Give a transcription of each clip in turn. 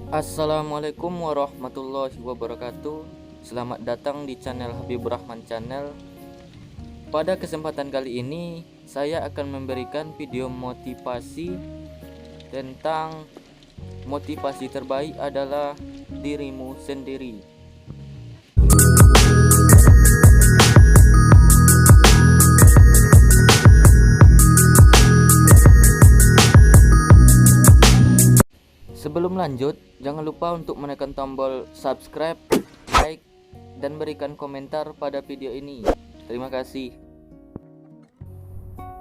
Assalamualaikum warahmatullahi wabarakatuh. Selamat datang di channel Habibur Rahman Channel. Pada kesempatan kali ini saya akan memberikan video motivasi tentang motivasi terbaik adalah dirimu sendiri. Sebelum lanjut, jangan lupa untuk menekan tombol subscribe, like, dan berikan komentar pada video ini. Terima kasih.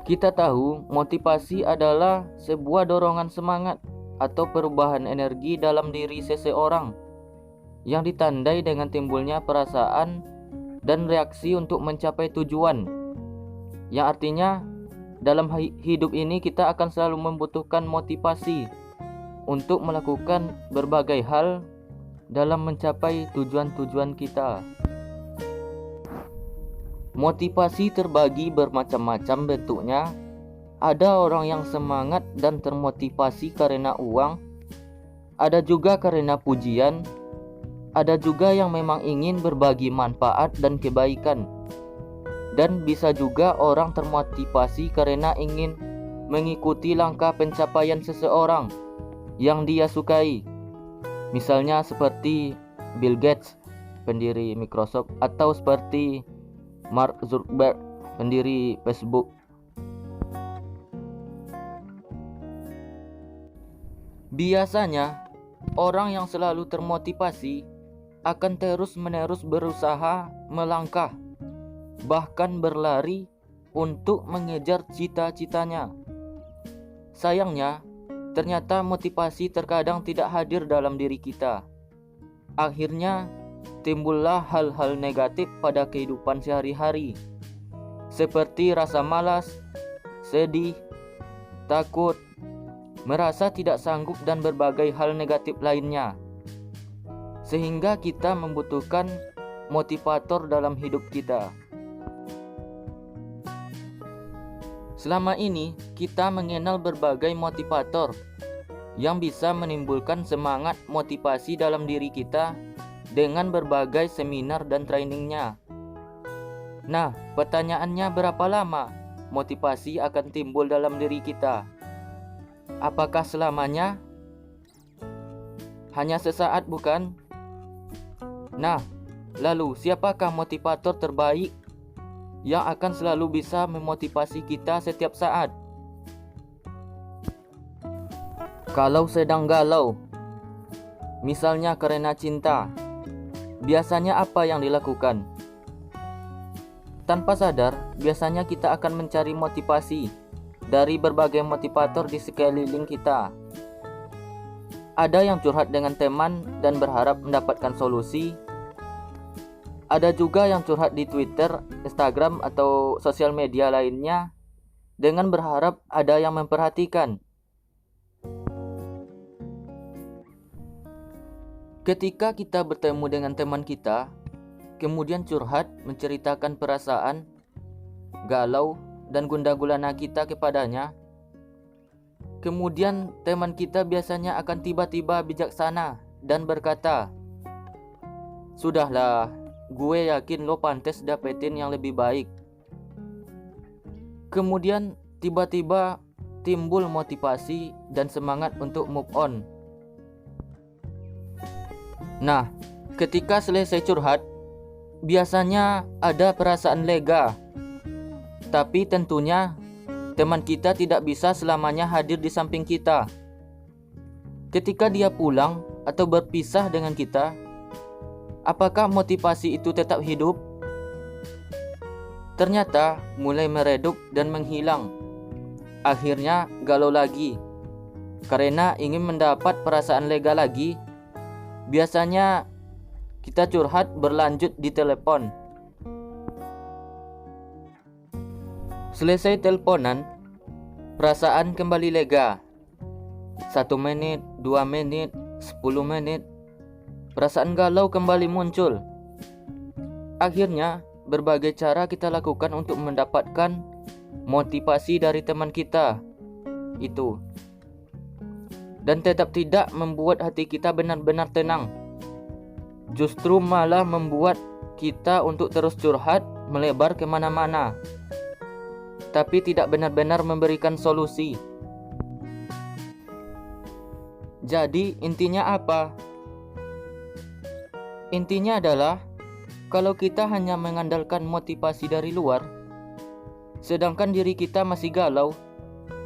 Kita tahu motivasi adalah sebuah dorongan semangat atau perubahan energi dalam diri seseorang yang ditandai dengan timbulnya perasaan dan reaksi untuk mencapai tujuan. Yang artinya dalam hidup ini kita akan selalu membutuhkan motivasi untuk melakukan berbagai hal dalam mencapai tujuan-tujuan kita. Motivasi terbagi bermacam-macam bentuknya. Ada orang yang semangat dan termotivasi karena uang, ada juga karena pujian, ada juga yang memang ingin berbagi manfaat dan kebaikan, dan bisa juga orang termotivasi karena ingin mengikuti langkah pencapaian seseorang yang dia sukai. Misalnya seperti Bill Gates, pendiri Microsoft, atau seperti Mark Zuckerberg, pendiri Facebook. Biasanya orang yang selalu termotivasi akan terus-menerus berusaha melangkah, bahkan berlari untuk mengejar cita-citanya. Sayangnya, ternyata motivasi terkadang tidak hadir dalam diri kita. Akhirnya timbullah hal-hal negatif pada kehidupan sehari-hari, seperti rasa malas, sedih, takut, merasa tidak sanggup, dan berbagai hal negatif lainnya. Sehingga kita membutuhkan motivator dalam hidup kita. Selama ini kita mengenal berbagai motivator yang bisa menimbulkan semangat motivasi dalam diri kita dengan berbagai seminar dan trainingnya. Nah, pertanyaannya, berapa lama motivasi akan timbul dalam diri kita? Apakah selamanya? Hanya sesaat, bukan? Nah, lalu siapakah motivator terbaik yang akan selalu bisa memotivasi kita setiap saat? Kalau sedang galau, misalnya karena cinta, biasanya apa yang dilakukan? Tanpa sadar, biasanya kita akan mencari motivasi dari berbagai motivator di sekeliling kita. Ada yang curhat dengan teman dan berharap mendapatkan solusi. Ada juga yang curhat di Twitter, Instagram, atau sosial media lainnya dengan berharap ada yang memperhatikan. Ketika kita bertemu dengan teman kita, kemudian curhat menceritakan perasaan, galau, dan gundah gulana kita kepadanya, kemudian teman kita biasanya akan tiba-tiba bijaksana dan berkata, "Sudahlah, gue yakin lo pantas dapetin yang lebih baik." Kemudian tiba-tiba timbul motivasi dan semangat untuk move on. Nah, ketika selesai curhat, biasanya ada perasaan lega. Tapi tentunya teman kita tidak bisa selamanya hadir di samping kita. Ketika dia pulang atau berpisah dengan kita, apakah motivasi itu tetap hidup? Ternyata mulai meredup dan menghilang. Akhirnya galau lagi. Karena ingin mendapat perasaan lega lagi, biasanya kita curhat berlanjut di telepon. Selesai teleponan, perasaan kembali lega. 1 menit, 2 menit, 10 menit, perasaan galau kembali muncul. Akhirnya, berbagai cara kita lakukan untuk mendapatkan motivasi dari teman kita itu. dan tetap tidak membuat hati kita benar-benar tenang. Justru malah membuat kita untuk terus curhat, melebar kemana-mana, tapi tidak benar-benar memberikan solusi. Jadi intinya apa? Intinya adalah kalau kita hanya mengandalkan motivasi dari luar, sedangkan diri kita masih galau,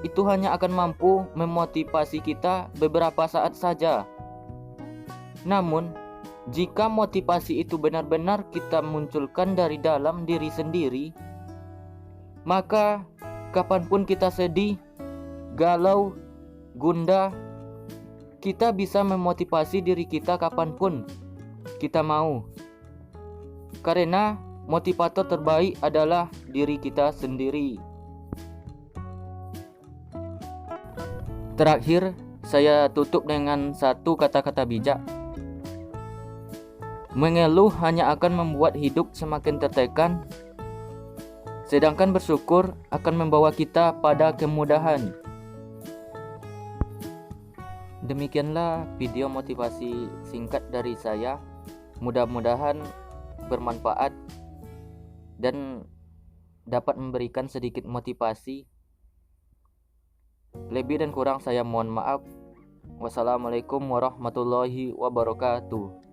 itu hanya akan mampu memotivasi kita beberapa saat saja. Namun, jika motivasi itu benar-benar kita munculkan dari dalam diri sendiri, maka kapanpun kita sedih, galau, gundah, kita bisa memotivasi diri kita kapanpun kita mau. Karena motivator terbaik adalah diri kita sendiri. Terakhir, saya tutup dengan satu kata-kata bijak. Mengeluh hanya akan membuat hidup semakin tertekan, sedangkan bersyukur akan membawa kita pada kemudahan. Demikianlah video motivasi singkat dari saya. Mudah-mudahan bermanfaat dan dapat memberikan sedikit motivasi. Lebih dan kurang saya mohon maaf. Wassalamualaikum warahmatullahi wabarakatuh.